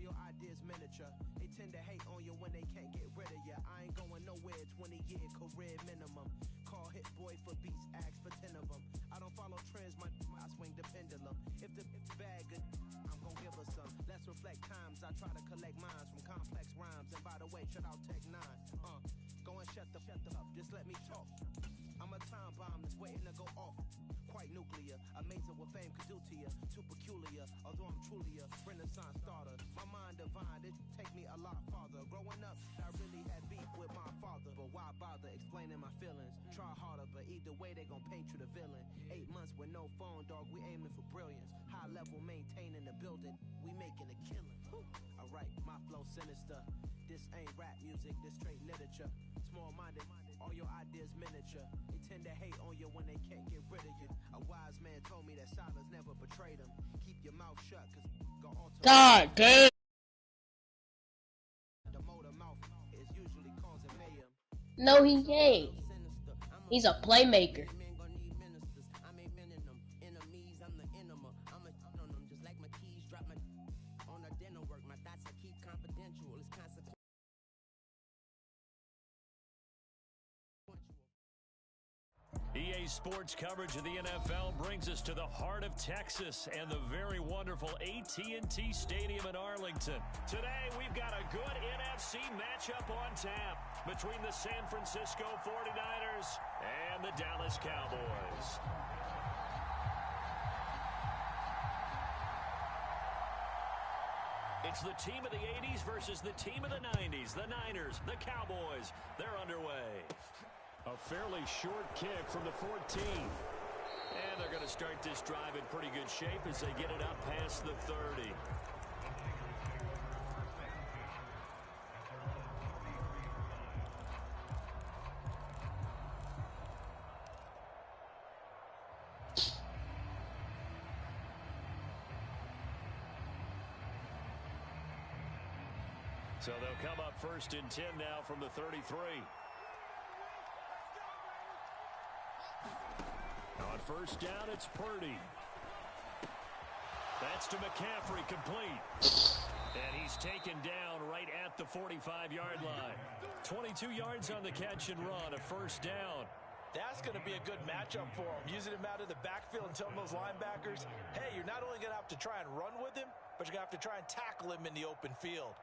your ideas miniature. They tend to hate on you when they can't get rid of you. I ain't going nowhere, 20-year career minimum. Call Hit Boy for beats, ask for 10 of them. I don't follow trends, I swing the pendulum. If the bag good, I'm gon' give her some. Let's reflect times, I try to collect minds from complex rhymes. And by the way, shut out Tech 9. Go and shut the up, just let me talk. I'm a time bomb that's waiting to go off. Quite nuclear, amazing what fame could do to you. Too peculiar, although I'm truly a renaissance starter. My mind divine, it take me a lot farther. Growing up, I really had beef with my father. But why bother explaining my feelings? Try harder, but either way they gon' paint you the villain. 8 months with no phone, dog, we aiming for brilliance. High level maintaining the building, we making a killing. Alright, my flow sinister. This ain't rap music, this straight literature. Small-minded, all your ideas miniature. They tend to hate on you when they can't get rid of you. A wise man told me that silence never betrayed him. Keep your mouth shut, cause go alter. God damn. The motor mouth is usually causing mayhem. No, he ain't. He's a playmaker. EA Sports coverage of the NFL brings us to the heart of Texas and the very wonderful AT&T Stadium in Arlington. Today, we've got a good NFC matchup on tap between the San Francisco 49ers and the Dallas Cowboys. It's the team of the 80s versus the team of the 90s. The Niners, the Cowboys, they're underway. A fairly short kick from the 14. And they're going to start this drive in pretty good shape as they get it up past the 30. So they'll come up 1st and 10 now from the 33. On 1st down, it's Purdy. That's to McCaffrey, complete. And he's taken down right at the 45-yard line. 22 yards on the catch and run, a 1st down. That's going to be a good matchup for him. Using him out of the backfield and telling those linebackers, hey, you're not only going to have to try and run with him, but you're going to have to try and tackle him in the open field.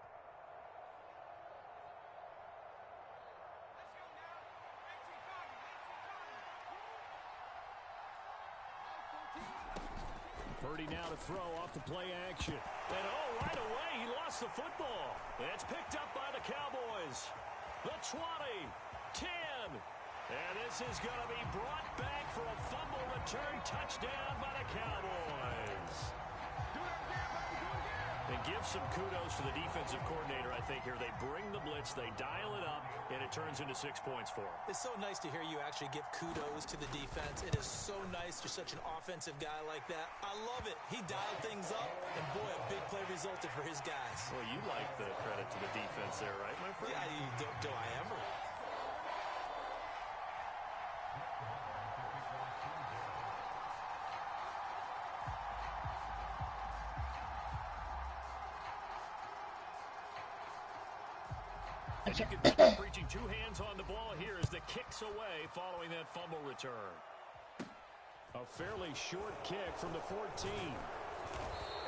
Purdy now to throw off the play action. And right away, he lost the football. It's picked up by the Cowboys. The 20, 10. And this is going to be brought back for a fumble return touchdown by the Cowboys. And give some kudos to the defensive coordinator, I think, here. They bring the blitz, they dial it up, and it turns into 6 points for them. It's so nice to hear you actually give kudos to the defense. It is so nice you're such an offensive guy like that. I love it. He dialed things up, and boy, a big play resulted for his guys. Well, you like the credit to the defense there, right, my friend? Yeah, do I ever? And you can be reaching 2 hands on the ball here as the kick's away following that fumble return. A fairly short kick from the 14.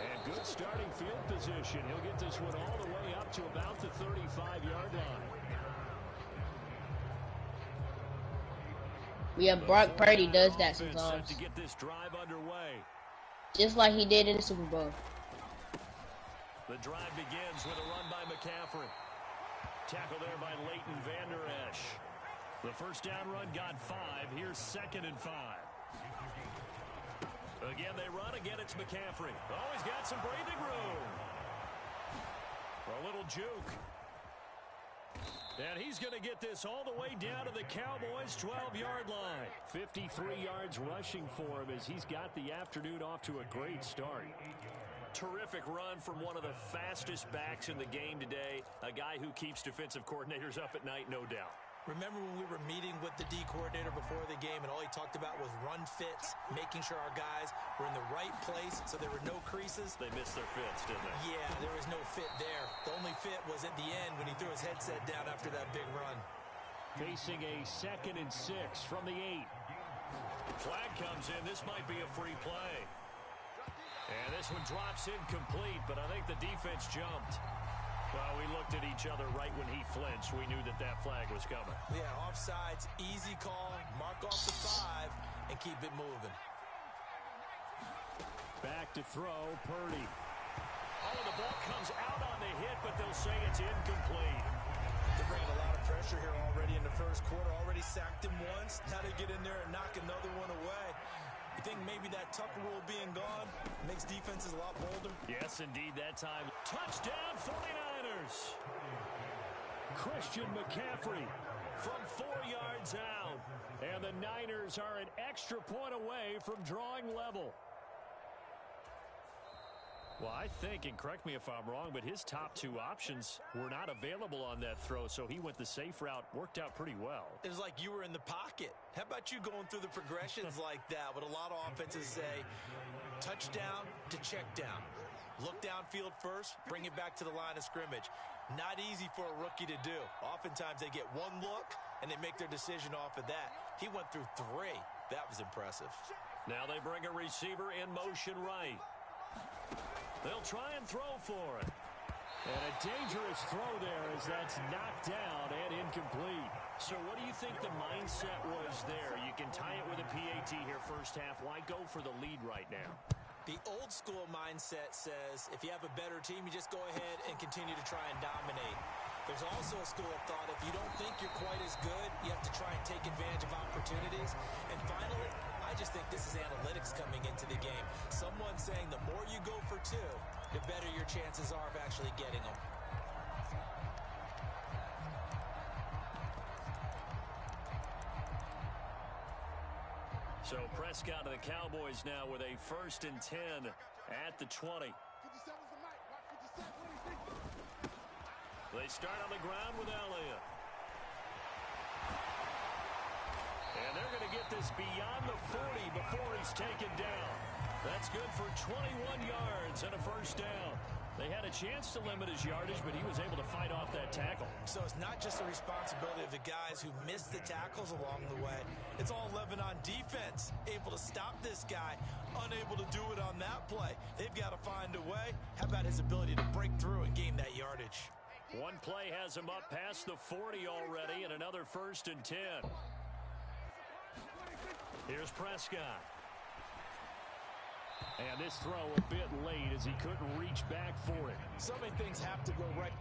And good starting field position. He'll get this one all the way up to about the 35-yard line. Yeah, Brock Purdy does that sometimes. To get this drive underway. Just like he did in the Super Bowl. The drive begins with a run by McCaffrey. Tackle there by Leighton Vander Esch. The 1st down run got 5. Here's 2nd and 5. Again, they run. Again, it's McCaffrey. Oh, he's got some breathing room. A little juke. And he's going to get this all the way down to the Cowboys' 12-yard line. 53 yards rushing for him as he's got the afternoon off to a great start. Terrific run from one of the fastest backs in the game today. A guy who keeps defensive coordinators up at night, no doubt. Remember when we were meeting with the D coordinator before the game and all he talked about was run fits, making sure our guys were in the right place so there were no creases? They missed their fits, didn't they? Yeah, there was no fit there. The only fit was at the end when he threw his headset down after that big run. Facing a 2nd and 6 from the 8. Flag comes in. This might be a free play. And this one drops incomplete, but I think the defense jumped. Well, we looked at each other right when he flinched. We knew that that flag was coming. Yeah, offsides, easy call, mark off the 5, and keep it moving. Back to throw, Purdy. Oh, the ball comes out on the hit, but they'll say it's incomplete. They're bringing a lot of pressure here already in the first quarter. Already sacked him once. Now they get in there and knock another one away. You think maybe that Tucker rule being gone makes defenses a lot bolder? Yes, indeed, that time. Touchdown, 49ers. Christian McCaffrey from 4 yards out. And the Niners are an extra point away from drawing level. Well, I think, and correct me if I'm wrong, but his top 2 options were not available on that throw, so he went the safe route. Worked out pretty well. It was like you were in the pocket. How about you going through the progressions like that? What a lot of offenses say, touchdown to check down. Look downfield first, bring it back to the line of scrimmage. Not easy for a rookie to do. Oftentimes they get one look, and they make their decision off of that. He went through 3. That was impressive. Now they bring a receiver in motion right. They'll try and throw for it. And a dangerous throw there as that's knocked down and incomplete. So what do you think the mindset was there? You can tie it with a PAT here first half. Why go for the lead right now? The old school mindset says if you have a better team, you just go ahead and continue to try and dominate. There's also a school of thought if you don't think you're quite as good, you have to try and take advantage of opportunities. And finally, I just think this is analytics coming into the game. Someone saying the more you go for 2, the better your chances are of actually getting them. So Prescott of the Cowboys now with a 1st and 10 at the 20. They start on the ground with Elliott. And they're going to get this beyond the 40 before he's taken down. That's good for 21 yards and a first down. They had a chance to limit his yardage, but he was able to fight off that tackle. So it's not just the responsibility of the guys who missed the tackles along the way. It's all 11 on defense. Able to stop this guy, unable to do it on that play. They've got to find a way. How about his ability to break through and gain that yardage? One play has him up past the 40 already, and another 1st and 10. Here's Prescott. And this throw a bit late as he couldn't reach back for it. So many things have to go right.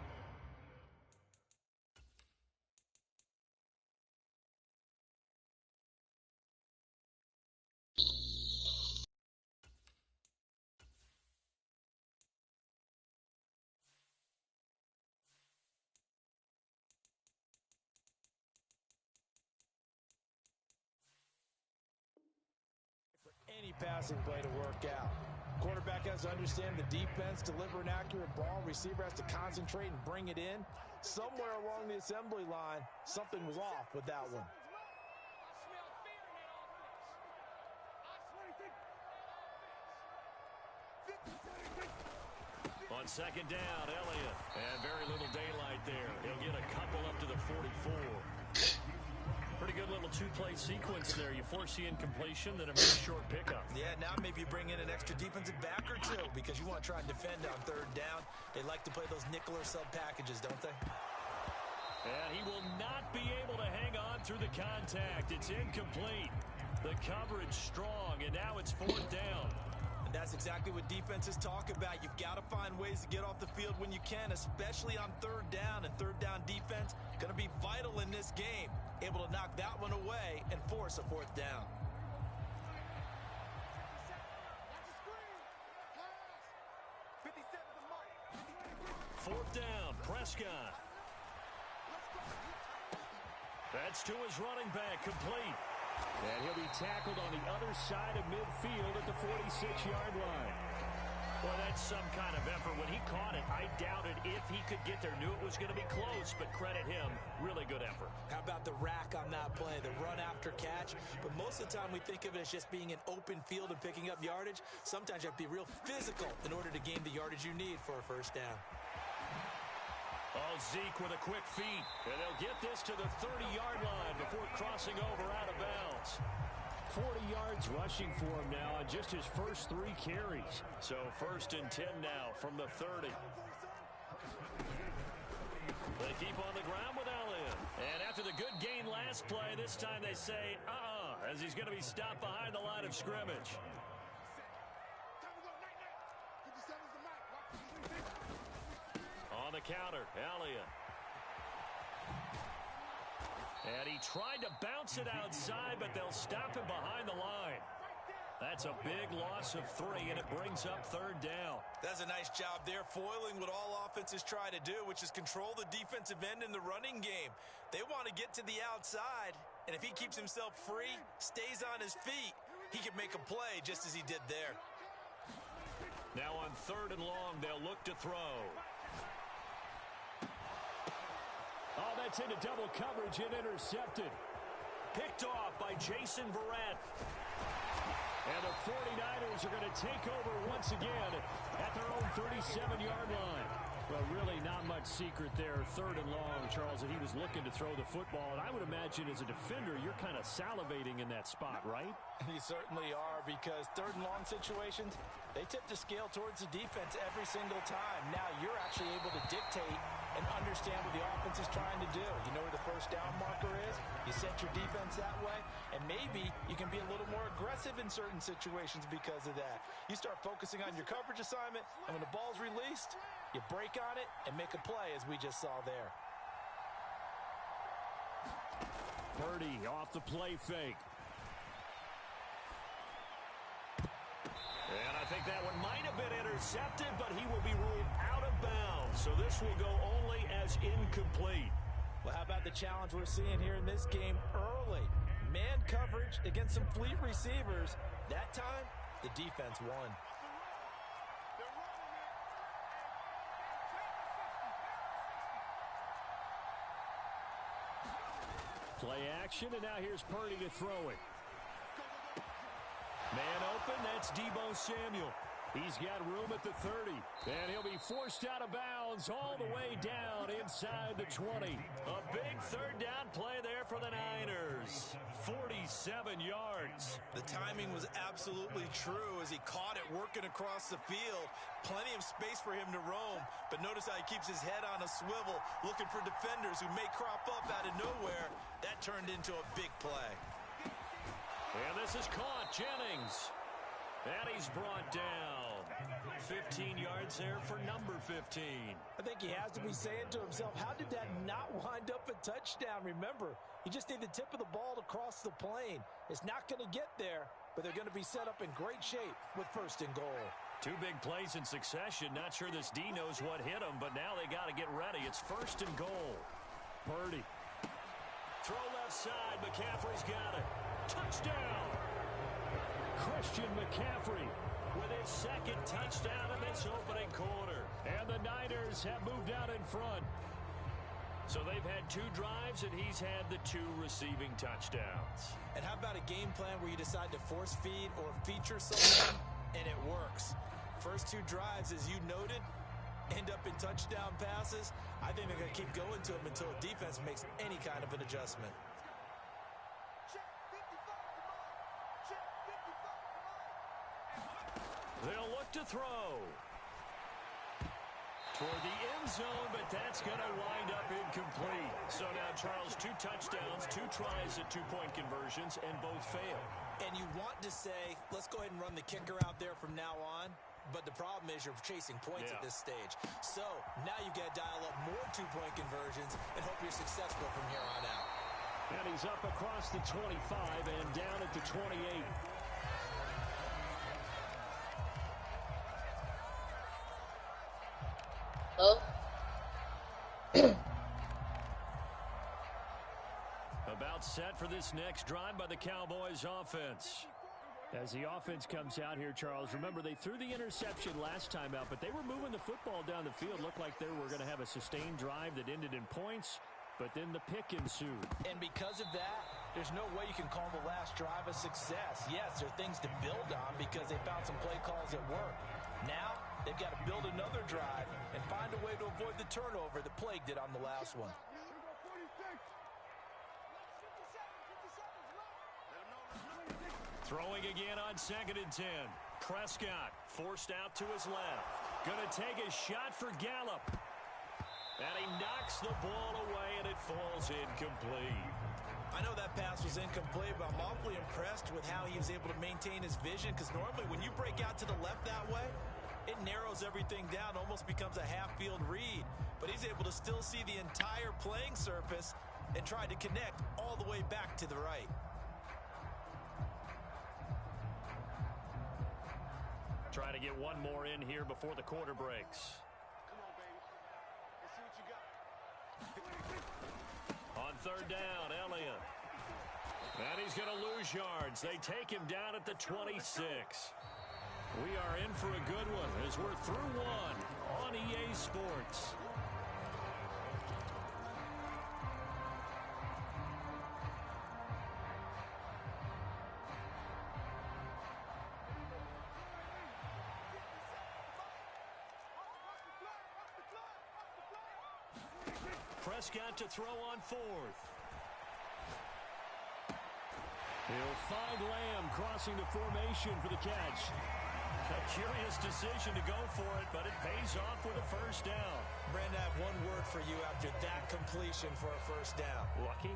Any passing play to work out. Quarterback has to understand the defense, deliver an accurate ball. Receiver has to concentrate and bring it in. Somewhere along the assembly line, something was off with that one. On 2nd down, Elliott. And very little daylight there. He'll get a couple up to the 44. Pretty good little 2-play sequence there. You force the incompletion, then a very short pickup. Yeah, now maybe you bring in an extra defensive back or 2 because you want to try and defend on 3rd down. They like to play those nickel or sub packages, don't they? And he will not be able to hang on through the contact. It's incomplete. The coverage strong, and now it's 4th down. And that's exactly what defenses talk about. You've got to find ways to get off the field when you can, especially on 3rd down. And 3rd down defense going to be vital in this game. Able to knock that one away and force a 4th down. Fourth down, Prescott. That's to his running back, complete. And he'll be tackled on the other side of midfield at the 46-yard line. Well, that's some kind of effort. When he caught it, I doubted if he could get there. Knew it was going to be close, but credit him. Really good effort. How about the rack on that play, the run after catch? But most of the time we think of it as just being an open field and picking up yardage. Sometimes you have to be real physical in order to gain the yardage you need for a first down. Oh, Zeke with a quick feed. And they'll get this to the 30-yard line before crossing over out of bounds. 40 yards rushing for him now on just his first 3 carries. So 1st and 10 now from the 30. They keep on the ground with Elliott. And after the good gain last play, this time they say, as he's going to be stopped behind the line of scrimmage. On the counter, Elliott. And he tried to bounce it outside, but they'll stop him behind the line. That's a big loss of 3, and it brings up 3rd down. That's a nice job there, foiling what all offenses try to do, which is control the defensive end in the running game. They want to get to the outside, and if he keeps himself free, stays on his feet, he can make a play just as he did there. Now on 3rd and long, they'll look to throw. Oh, that's into double coverage and intercepted. Picked off by Jason Verrett. And the 49ers are going to take over once again at their own 37-yard line. Well, really not much secret there. 3rd and long, Charles, and he was looking to throw the football. And I would imagine as a defender, you're kind of salivating in that spot, right? You certainly are, because 3rd and long situations, they tip the scale towards the defense every single time. Now you're actually able to dictate and understand what the offense is trying to do. You know where the first down marker is. You set your defense that way, and maybe you can be a little more aggressive in certain situations because of that. You start focusing on your coverage assignment, and when the ball's released, you break on it and make a play, as we just saw there. Purdy off the play fake. And I think that one might have been intercepted, but he will be ruled out of bounds. So this will go only as incomplete. Well, how about the challenge we're seeing here in this game early? Man coverage against some fleet receivers. That time, the defense won. Play action, and now here's Purdy to throw it. Man open, that's Deebo Samuel. He's got room at the 30, and he'll be forced out of bounds all the way down inside the 20. A big 3rd down play there for the Niners. 47 yards. The timing was absolutely true as he caught it working across the field. Plenty of space for him to roam, but notice how he keeps his head on a swivel, looking for defenders who may crop up out of nowhere. That turned into a big play. And this is caught, Jennings. And he's brought down. 15 yards there for number 15. I think he has to be saying to himself, how did that not wind up a touchdown? Remember, you just need the tip of the ball to cross the plane. It's not going to get there, but they're going to be set up in great shape with 1st and goal. 2 big plays in succession. Not sure this D knows what hit him, but now they got to get ready. It's 1st and goal. Purdy. Throw left side. McCaffrey's got it. Touchdown. Christian McCaffrey with his 2nd touchdown in this opening quarter. And the Niners have moved out in front. So they've had 2 drives, and he's had the 2 receiving touchdowns. And how about a game plan where you decide to force feed or feature someone, and it works? First 2 drives, as you noted, end up in touchdown passes. I think they're going to keep going to them until the defense makes any kind of an adjustment. They'll look to throw toward the end zone, but that's going to wind up incomplete. So now, Charles, 2 touchdowns, 2 tries at 2-point conversions, and both fail. And you want to say, let's go ahead and run the kicker out there from now on. But the problem is you're chasing points at this stage. So now you've got to dial up more 2-point conversions and hope you're successful from here on out. And he's up across the 25 and down at the 28. Oh. About set for this next drive by the Cowboys offense. As the offense comes out here, Charles, remember they threw the interception last time out, but they were moving the football down the field. Looked like they were going to have a sustained drive that ended in points, but then the pick ensued. And because of that, there's no way you can call the last drive a success. Yes, there are things to build on because they found some play calls that work. Now, they've got to build another drive and find a way to avoid the turnover that plagued it on the last one. Throwing again on 2nd and 10. Prescott forced out to his left. Going to take a shot for Gallup. And he knocks the ball away, and it falls incomplete. I know that pass was incomplete, but I'm awfully impressed with how he was able to maintain his vision, because normally when you break out to the left that way, it narrows everything down, almost becomes a half-field read. But he's able to still see the entire playing surface and try to connect all the way back to the right. Try to get one more in here before the quarter breaks. Come on, baby. Let's see what you got. On 3rd down, Elliott. And he's going to lose yards. They take him down at the 26. We are in for a good one as we're through one on EA Sports. Prescott to throw on 4th. He'll find Lamb crossing the formation for the catch. A curious decision to go for it, but it pays off with a first down. Brandon, I have one word for you after that completion for a first down. Lucky?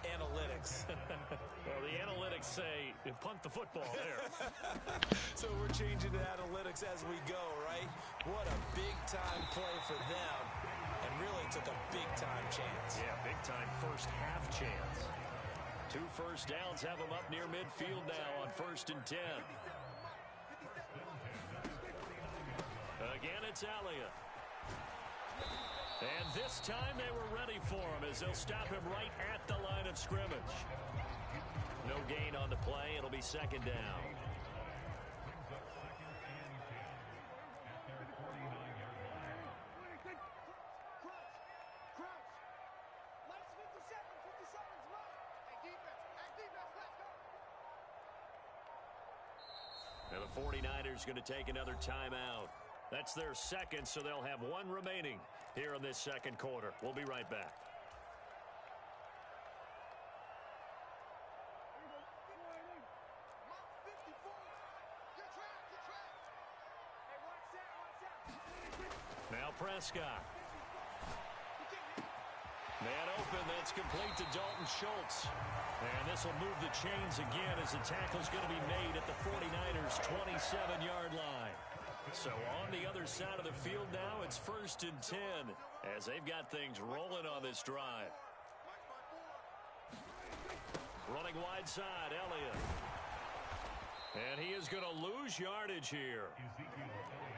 Analytics. Well, the analytics say punt the football there. So we're changing to analytics as we go, right? What a big-time play for them. And really took a big-time chance. Yeah, big-time first half chance. 2 first downs have them up near midfield now on 1st and 10. Again, it's Elliott. And this time they were ready for him as they'll stop him right at the line of scrimmage. No gain on the play. It'll be 2nd down. And the 49ers going to take another timeout. That's their 2nd, so they'll have 1 remaining here in this 2nd quarter. We'll be right back. Now Prescott. Man open, that's complete to Dalton Schultz. And this will move the chains again as the tackle's going to be made at the 49ers' 27-yard line. So on the other side of the field now, it's 1st and 10 as they've got things rolling on this drive. Running wide side, Elliott. And he is going to lose yardage here.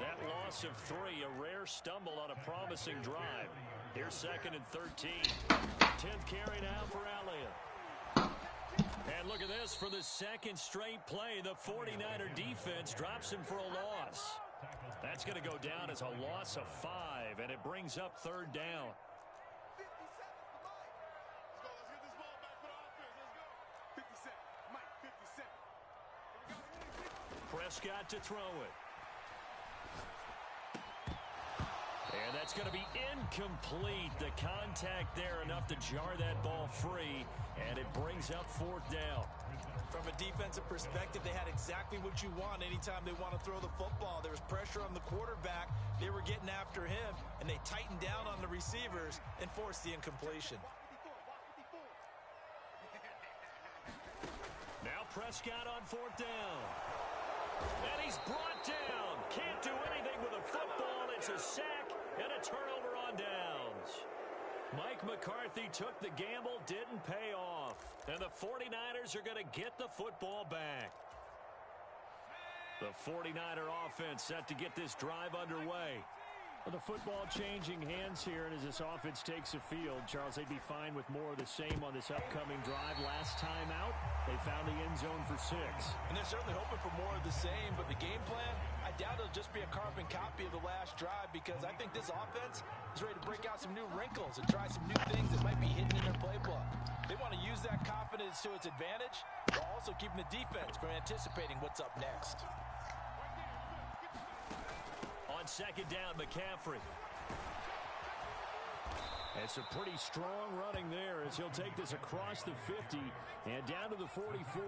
That loss of 3, a rare stumble on a promising drive. Here's 2nd and 13. 10th carry now for Elliott. And look at this, for the 2nd straight play, the 49er defense drops him for a loss. That's going to go down as a loss of 5, and it brings up 3rd down. Prescott to throw it. And that's going to be incomplete. The contact there enough to jar that ball free, and it brings up 4th down. From a defensive perspective, they had exactly what you want anytime they want to throw the football. There was pressure on the quarterback. They were getting after him, and they tightened down on the receivers and forced the incompletion. Now Prescott on 4th down. And he's brought down. Can't do anything with a football. It's a sack and a turnover on downs. Mike McCarthy took the gamble, didn't pay off. And the 49ers are going to get the football back. The 49er offense set to get this drive underway. Well, the football changing hands here, and as this offense takes the field, Charles, they'd be fine with more of the same on this upcoming drive. Last time out, they found the end zone for 6. And they're certainly hoping for more of the same, but the game plan, I doubt it'll just be a carbon copy of the last drive, because I think this offense is ready to break out some new wrinkles and try some new things that might be hidden in their playbook. They want to use that confidence to its advantage, while also keeping the defense from anticipating what's up next. On second down, McCaffrey. It's a pretty strong running there as he'll take this across the 50 and down to the 44.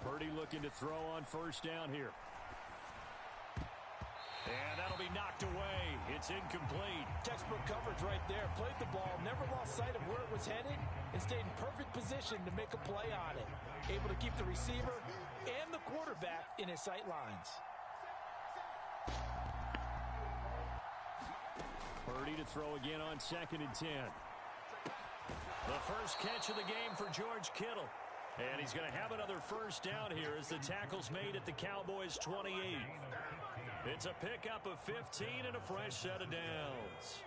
Purdy looking to throw on first down here. And that'll be knocked away. It's incomplete. Textbook coverage right there. Played the ball, never lost sight of where it was headed, and stayed in perfect position to make a play on it. Able to keep the receiver and the quarterback in his sight lines. Purdy to throw again on 2nd and 10. The first catch of the game for George Kittle. And he's going to have another first down here as the tackle's made at the Cowboys' 28. It's a pickup of 15 and a fresh set of downs.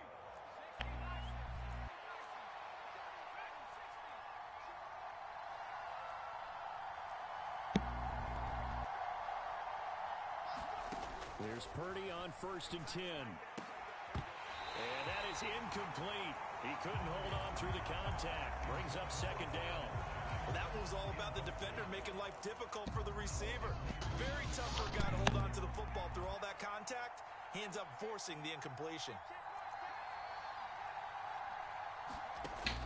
There's Purdy on 1st and 10. And that is incomplete. He couldn't hold on through the contact. Brings up 2nd down. Well, that one was all about the defender making life difficult for the receiver. Very tough for a guy to hold on to the football through all that contact. He ends up forcing the incompletion.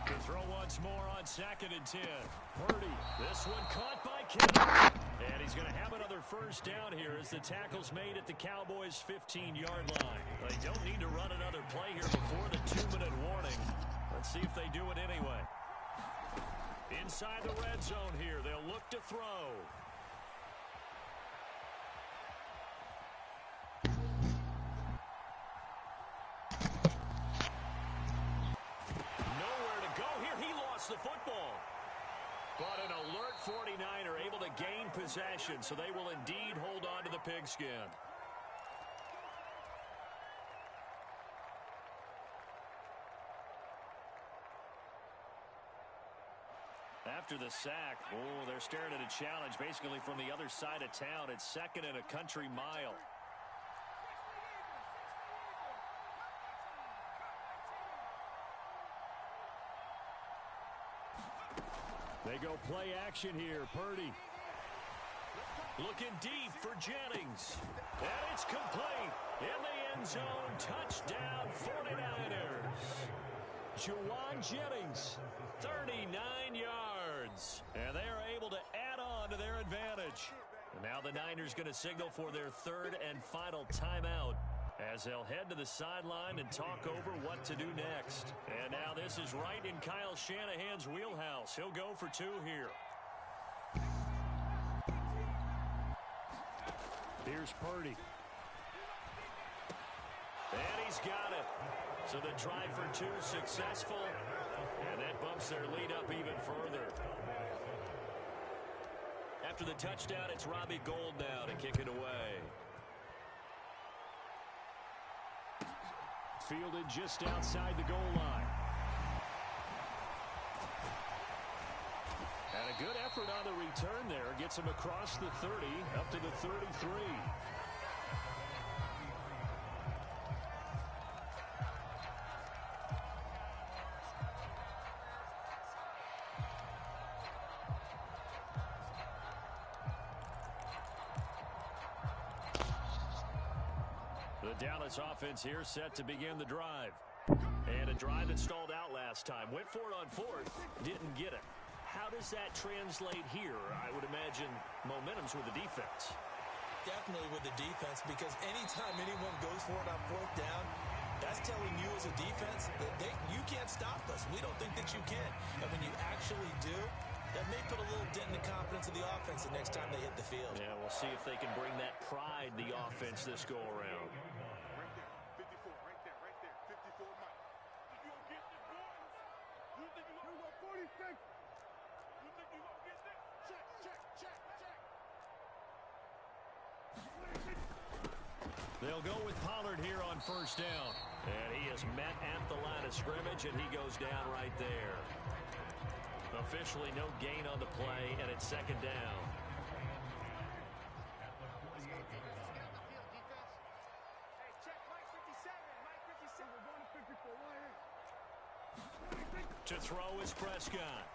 To throw once more on 2nd and 10. Purdy, this one caught by Kittle. And he's going to have another first down here as the tackle's made at the Cowboys' 15-yard line. They don't need to run another play here before the 2-minute warning. Let's see if they do it anyway. Inside the red zone here, they'll look to throw. Nowhere to go here. He lost the football. But an alert 49er able to gain possession, so they will indeed hold on to the pigskin. After the sack, they're staring at a challenge basically from the other side of town. It's 2nd and a country mile. They go play action here. Purdy looking deep for Jennings. And it's complete. In the end zone, touchdown 49ers. Juwan Jennings, 39 yards. And they are able to add on to their advantage. And now the Niners going to signal for their 3rd and final timeout as they'll head to the sideline and talk over what to do next. And now this is right in Kyle Shanahan's wheelhouse. He'll go for 2 here. Here's Purdy. And he's got it. So the try for 2 successful. And that bumps their lead up even further. After the touchdown, it's Robbie Gould now to kick it away. Fielded just outside the goal line. And a good effort on the return there. Gets him across the 30, up to the 33. The Dallas offense here set to begin the drive. And a drive that stalled out last time. Went for it on 4th, didn't get it. How does that translate here? I would imagine momentum's with the defense. Definitely with the defense, because anytime anyone goes for it on 4th down, that's telling you as a defense that you can't stop us. We don't think that you can. And when you actually do, that may put a little dent in the confidence of the offense the next time they hit the field. Yeah, we'll see if they can bring that pride, the offense, this go-around. They'll go with Pollard here on first down. And he is met at the line of scrimmage, and he goes down right there. Officially no gain on the play, and it's second down. To throw is Prescott.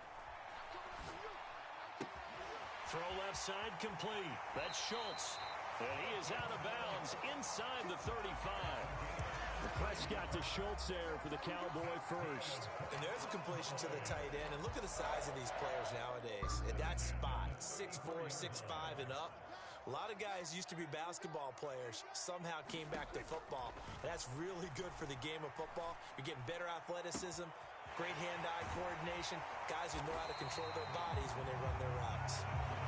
Throw left side complete. That's Schultz. And he is out of bounds inside the 35. Prescott to Schultz there for the Cowboy first. And there's a completion to the tight end. And look at the size of these players nowadays. At that spot, 6'4", 6'5", and up. A lot of guys used to be basketball players, somehow came back to football. And that's really good for the game of football. You're getting better athleticism, great hand-eye coordination, guys who know how to control their bodies when they run their routes.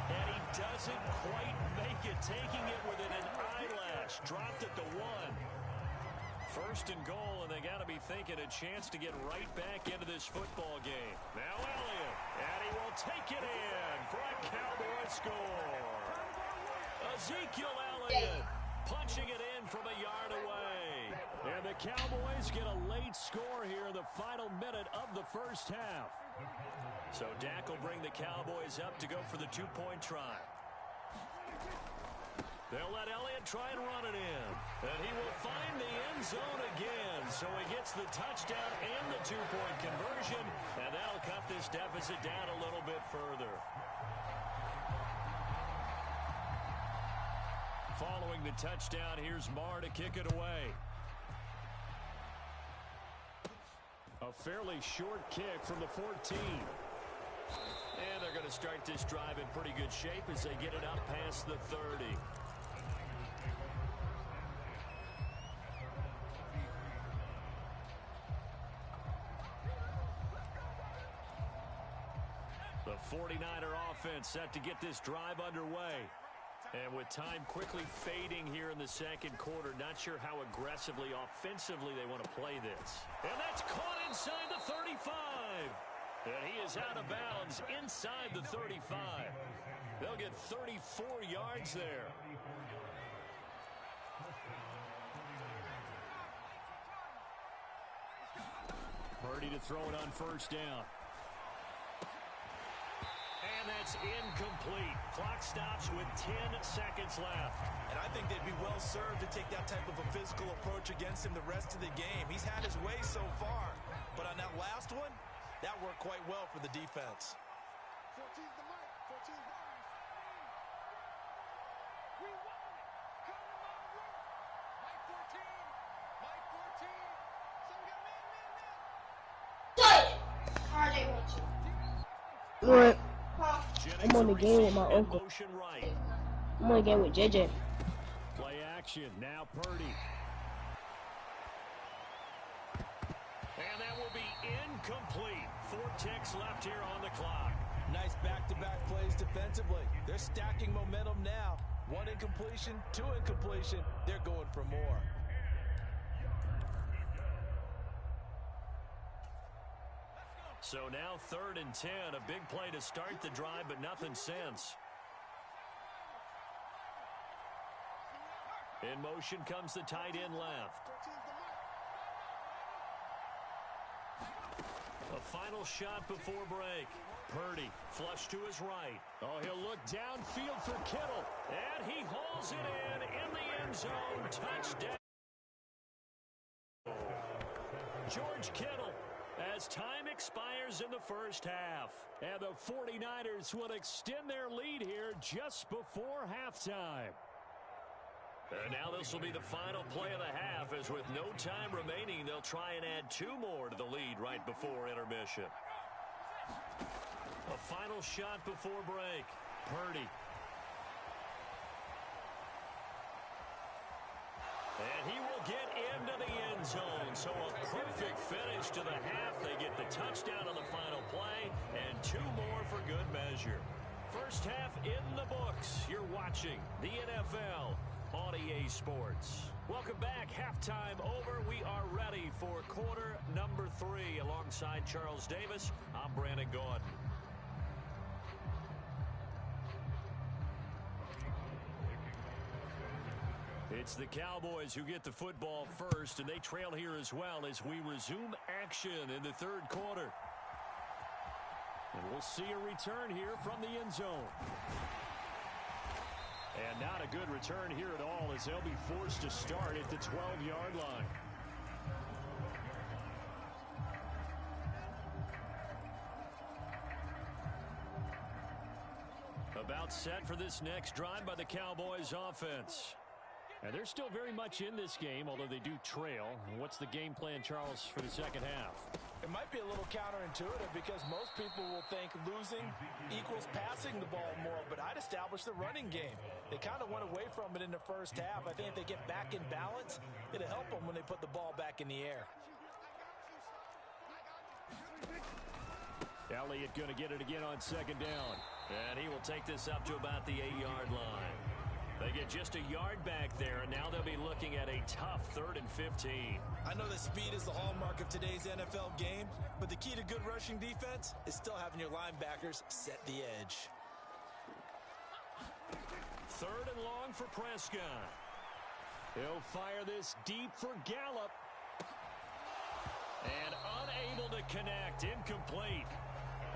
And he doesn't quite make it, taking it within an eyelash. Dropped at the 1. First and goal, and they got to be thinking a chance to get right back into this football game. Now Elliott, and he will take it in for a Cowboy score. Ezekiel Elliott punching it in from a yard away. And the Cowboys get a late score here in the final minute of the first half. So Dak will bring the Cowboys up to go for the 2-point try. They'll let Elliott try and run it in. And he will find the end zone again. So he gets the touchdown and the 2-point conversion. And that'll cut this deficit down a little bit further. Following the touchdown, here's Marr to kick it away. A fairly short kick from the 14. And they're going to start this drive in pretty good shape as they get it up past the 30. The 49er offense set to get this drive underway. And with time quickly fading here in the second quarter, not sure how aggressively, offensively they want to play this. And that's caught inside the 35. And he is out of bounds inside the 35. They'll get 34 yards there. Purdy to throw it on first down. And that's incomplete. Clock stops with 10 seconds left. And I think they'd be well served to take that type of a physical approach against him the rest of the game. He's had his way so far. But on that last one, that worked quite well for the defense. 14's the mic. 14's the mic. We won it. Come to my work. Mike 14. Mike 14. So we got man. What? I'm on the game with my uncle. Right. I'm on the game with JJ. Play action. Now Purdy. And that will be incomplete. 4 ticks left here on the clock. Nice back-to-back plays defensively. They're stacking momentum now. 1 incompletion, 2 incompletion. They're going for more. So now 3rd and 10. A big play to start the drive, but nothing since. In motion comes the tight end left. A final shot before break. Purdy flush to his right. Oh, he'll look downfield for Kittle. And he hauls it in the end zone. Touchdown. George Kittle, as time expires in the first half. And the 49ers will extend their lead here just before halftime. And now this will be the final play of the half, as with no time remaining, they'll try and add 2 more to the lead right before intermission. A final shot before break. Purdy. And he will get into the end zone. So a perfect finish to the half. They get the touchdown on the final play, and 2 more for good measure. First half in the books. You're watching the NFL on EA Sports. Welcome back. Halftime over. We are ready for quarter number 3. Alongside Charles Davis, I'm Brandon Gordon. It's the Cowboys who get the football first, and they trail here as well as we resume action in the third quarter. And we'll see a return here from the end zone. And not a good return here at all, as they'll be forced to start at the 12-yard line. About set for this next drive by the Cowboys offense. And they're still very much in this game, although they do trail. What's the game plan, Charles, for the second half? It might be a little counterintuitive because most people will think losing equals passing the ball more, but I'd establish the running game. They kind of went away from it in the first half. I think if they get back in balance, it'll help them when they put the ball back in the air. Elliott going to get it again on second down. And he will take this up to about the 8-yard line. They get just a yard back there, and now they'll be looking at a tough 3rd and 15. I know that speed is the hallmark of today's NFL game, but the key to good rushing defense is still having your linebackers set the edge. 3rd and long for Prescott. He'll fire this deep for Gallup. And unable to connect, incomplete.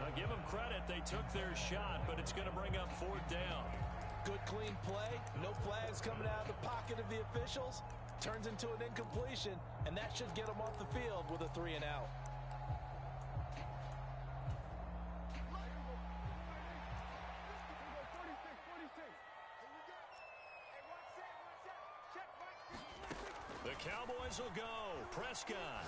I'll give them credit, they took their shot, but it's going to bring up 4th down. Good clean play, no flags coming out of the pocket of the officials. Turns into an incompletion, and that should get them off the field with a 3 and out. The Cowboys will go. Prescott.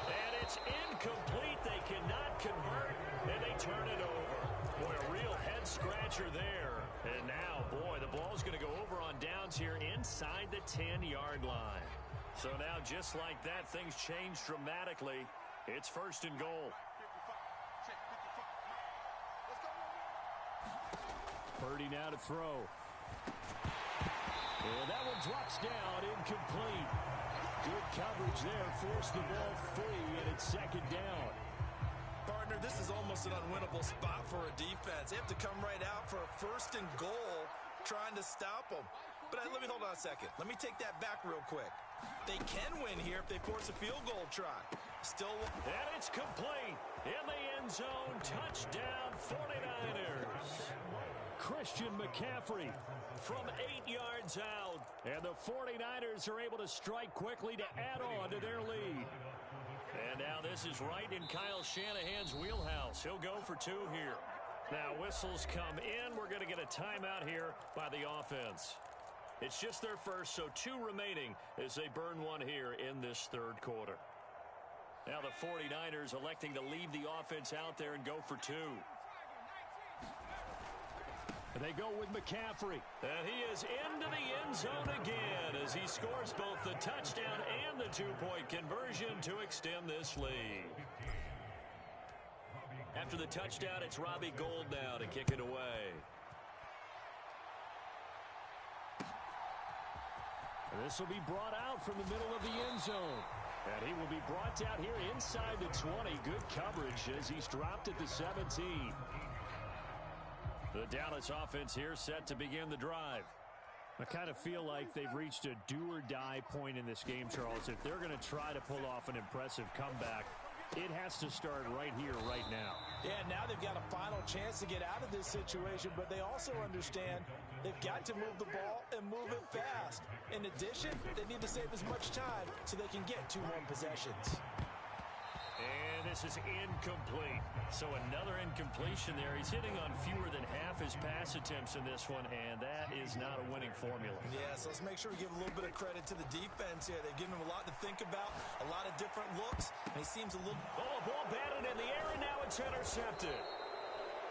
And it's incomplete. They cannot convert, and they turn it over. Boy, a real head-scratcher there. And now, boy, the ball's going to go over on downs here inside the 10-yard line. So now, just like that, things change dramatically. It's 1st and goal. Purdy now to throw. And that one drops down, incomplete. Good coverage there, forced the ball free, and it's 2nd down. Partner, this is almost an unwinnable spot for a defense. They have to come right out for a 1st and goal, trying to stop them. But let me hold on a second. Let me take that back real quick. They can win here if they force a field goal try. Still. And it's complete. In the end zone, touchdown 49ers. Christian McCaffrey from 8 yards out. And the 49ers are able to strike quickly to add on to their lead. And now this is right in Kyle Shanahan's wheelhouse. He'll go for 2 here. Now whistles come in. We're going to get a timeout here by the offense. It's just their first, so 2 remaining as they burn 1 here in this 3rd quarter. Now the 49ers electing to leave the offense out there and go for 2. And they go with McCaffrey. And he is into the end zone again as he scores both the touchdown and the 2-point conversion to extend this lead. After the touchdown, it's Robbie Gould now to kick it away. And this will be brought out from the middle of the end zone. And he will be brought out here inside the 20. Good coverage as he's dropped at the 17. The Dallas offense here set to begin the drive. I kind of feel like they've reached a do-or-die point in this game, Charles. If they're going to try to pull off an impressive comeback, it has to start right here, right now. Yeah, now they've got a final chance to get out of this situation, but they also understand they've got to move the ball and move it fast. In addition, they need to save as much time so they can get 2 more possessions. And this is incomplete. So another incompletion there. He's hitting on fewer than half his pass attempts in this one, and that is not a winning formula. Yeah, so let's make sure we give a little bit of credit to the defense here. They've given him a lot to think about, a lot of different looks, and he seems a little... Oh, ball batted in the air, and now it's intercepted.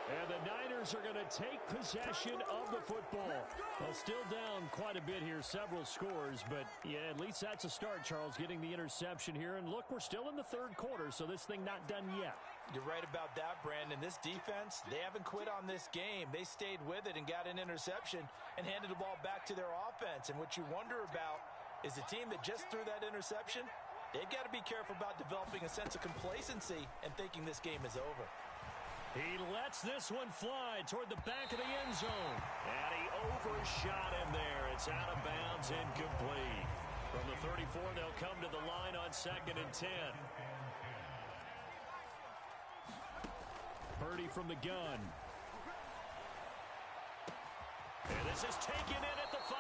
And the Niners are going to take possession of the football. Well, still down quite a bit here, several scores, but yeah, at least that's a start, Charles, getting the interception here. And look, we're still in the 3rd quarter, so this thing not done yet. You're right about that, Brandon. This defense, they haven't quit on this game. They stayed with it and got an interception and handed the ball back to their offense. And what you wonder about is the team that just threw that interception, they've got to be careful about developing a sense of complacency and thinking this game is over. He lets this one fly toward the back of the end zone. And he overshot him there. It's out of bounds, incomplete. From the 34, they'll come to the line on 2nd and 10. Purdy from the gun. And this is taken in at the 5.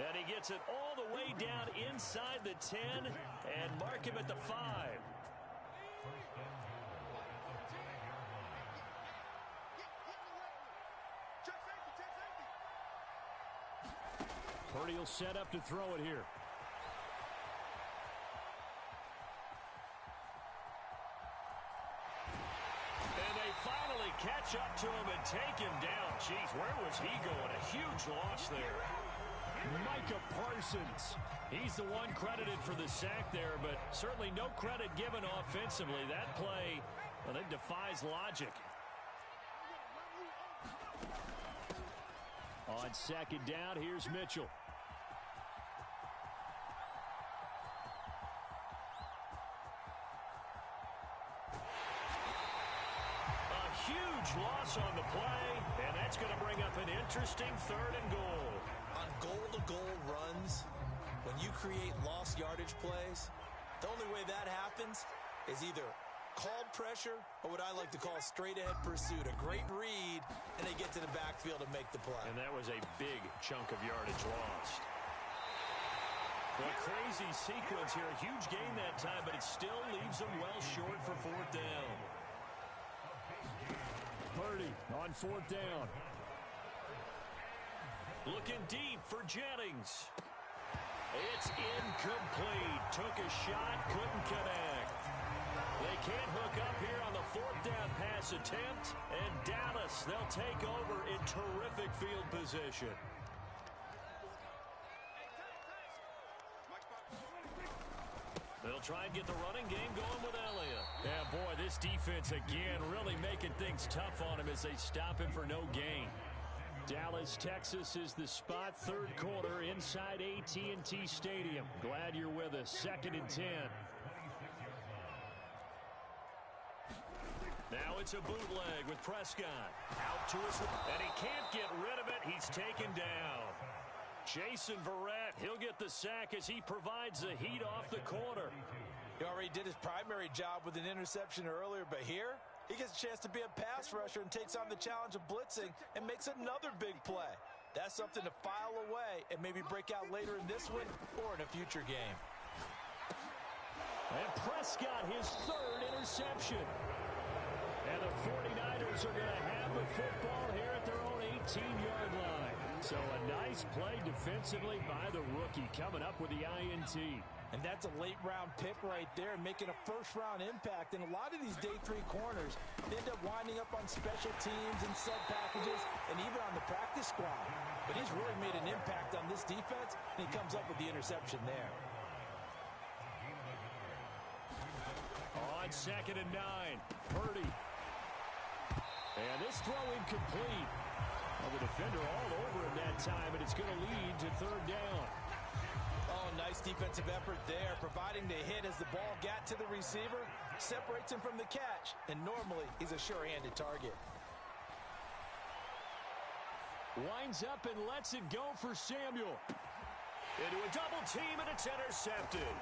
And he gets it all the way down inside the 10 and mark him at the 5. Purdy will set up to throw it here. And they finally catch up to him and take him down. Jeez, where was he going? A huge loss there. Micah Parsons. He's the one credited for the sack there, but certainly no credit given offensively. That play, well, it defies logic. On 2nd down, here's Mitchell. A huge loss on the play, and that's going to bring up an interesting 3rd and goal. On goal-to-goal runs, when you create lost yardage plays, the only way that happens is either called pressure or what I like to call straight-ahead pursuit. A great read, and they get to the backfield and make the play. And that was a big chunk of yardage lost. A crazy sequence here. A huge gain that time, but it still leaves them well short for 4th down. Purdy on 4th down. Looking deep for Jennings. It's incomplete. Took a shot, couldn't connect. They can't hook up here on the 4th down pass attempt. And Dallas, they'll take over in terrific field position. They'll try and get the running game going with Elliott. Yeah, boy, this defense again really making things tough on him as they stop him for no gain. Dallas, Texas is the spot. 3rd quarter inside AT&T Stadium. Glad you're with us. 2nd and 10. Now it's a bootleg with Prescott. Out to his, and he can't get rid of it. He's taken down. Jason Verrett, he'll get the sack as he provides the heat off the corner. He already did his primary job with an interception earlier, but here he gets a chance to be a pass rusher and takes on the challenge of blitzing and makes another big play. That's something to file away and maybe break out later in this one or in a future game. And Prescott, his 3rd interception. And the 49ers are going to have the football here at their own 18-yard line. So a nice play defensively by the rookie coming up with the INT. And that's a late-round pick right there, making a first-round impact. And a lot of these day 3 corners end up winding up on special teams and sub packages and even on the practice squad. But he's really made an impact on this defense, and he comes up with the interception there. On 2nd and 9, Purdy. And this throw incomplete. Well, the defender all over him that time, and it's going to lead to 3rd down. Oh, nice defensive effort there, providing the hit as the ball got to the receiver, separates him from the catch, and normally he's a sure-handed target. Winds up and lets it go for Samuel. Into a double team, and it's intercepted.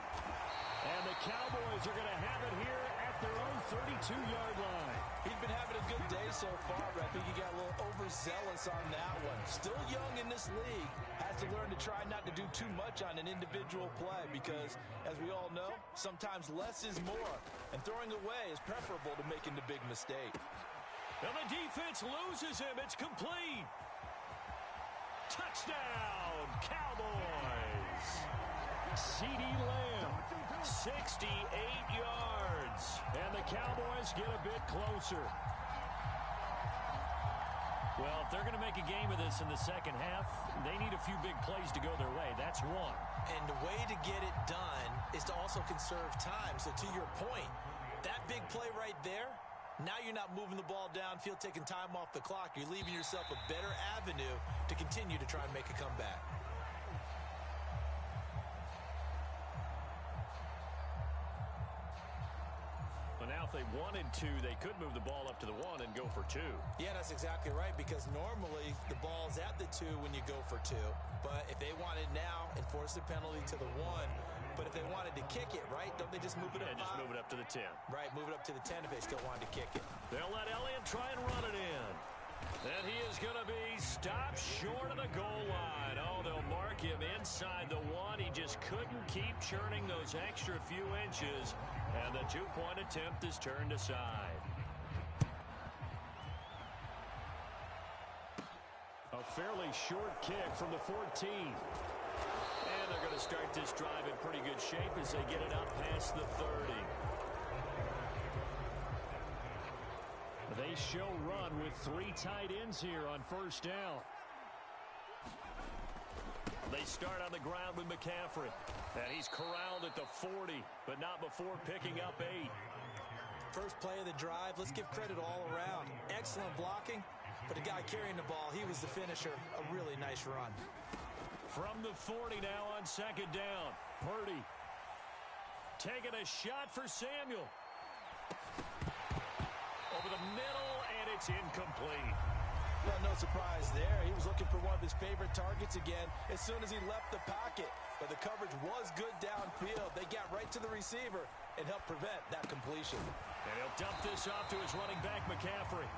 And the Cowboys are going to have it here at their own 32-yard line. He's been having a good day so far, but I think he got a little overzealous on that one. Still young in this league. Has to learn to try not to do too much on an individual play because, as we all know, sometimes less is more. And throwing away is preferable to making the big mistake. And the defense loses him. It's complete. Touchdown, Cowboys. CeeDee Lamb, 68 yards. And the Cowboys get a bit closer. Well, if they're going to make a game of this in the second half, they need a few big plays to go their way. That's one. And the way to get it done is to also conserve time. So to your point, that big play right there, now you're not moving the ball downfield, taking time off the clock. You're leaving yourself a better avenue to continue to try and make a comeback. Well, now if they wanted to, they could move the ball up to the 1 and go for 2. Yeah, that's exactly right, because normally the ball's at the 2 when you go for 2. But if they want it now, enforce the penalty to the 1. But if they wanted to kick it, right, don't they just move it up? Yeah, just move it up to the 10. Right, move it up to the 10 if they still wanted to kick it. They'll let Elliott try and run it in. And he is going to be stopped short of the goal line. Oh, they'll mark him inside the 1. He just couldn't keep churning those extra few inches. And the 2-point attempt is turned aside. A fairly short kick from the 14. And they're going to start this drive in pretty good shape as they get it up past the 30. They show run with 3 tight ends here on first down. They start on the ground with McCaffrey. And he's corralled at the 40, but not before picking up 8. First play of the drive, let's give credit all around. Excellent blocking, but the guy carrying the ball, he was the finisher. A really nice run. From the 40 now on second down. Purdy taking a shot for Samuel. Over the middle, and it's incomplete. Well, no surprise there. He was looking for one of his favorite targets again as soon as he left the pocket. But the coverage was good downfield. They got right to the receiver and helped prevent that completion. And he'll dump this off to his running back, McCaffrey.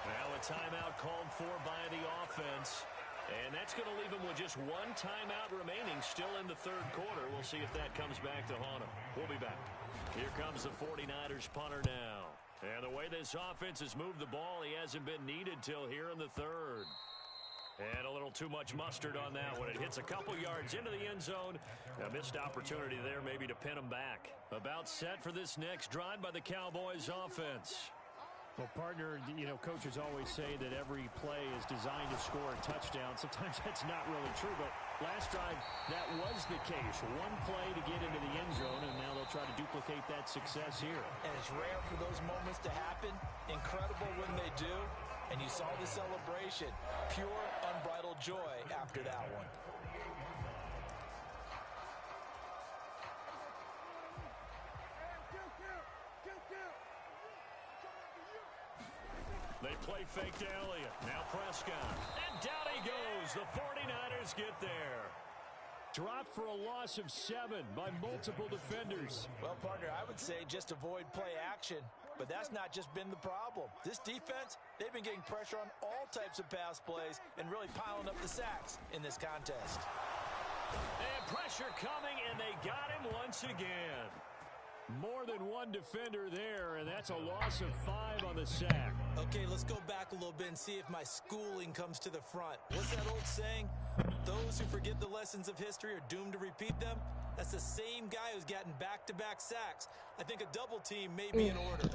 Now a timeout called for by the offense. And that's going to leave him with just 1 timeout remaining still in the third quarter. We'll see if that comes back to haunt him. We'll be back. Here comes the 49ers punter now. And the way this offense has moved the ball, he hasn't been needed till here in the third. And a little too much mustard on that one. It hits a couple yards into the end zone. A missed opportunity there maybe to pin him back. About set for this next drive by the Cowboys offense. Well, partner, you know, coaches always say that every play is designed to score a touchdown. Sometimes that's not really true, but last drive, that was the case. 1 play to get into the end zone, and now they'll try to duplicate that success here. And it's rare for those moments to happen. Incredible when they do. And you saw the celebration. Pure, unbridled joy after that one. They play fake to Elliott. Now Prescott. And down he goes. The 49ers get there. Dropped for a loss of 7 by multiple defenders. Well, partner, I would say just avoid play action. But that's not just been the problem. This defense, they've been getting pressure on all types of pass plays and really piling up the sacks in this contest. And pressure coming, and they got him once again. More than 1 defender there, and that's a loss of 5 on the sack. Okay, let's go back a little bit and see if my schooling comes to the front. What's that old saying? Those who forget the lessons of history are doomed to repeat them. That's the same guy who's gotten back-to-back sacks. I think a double team may be in order.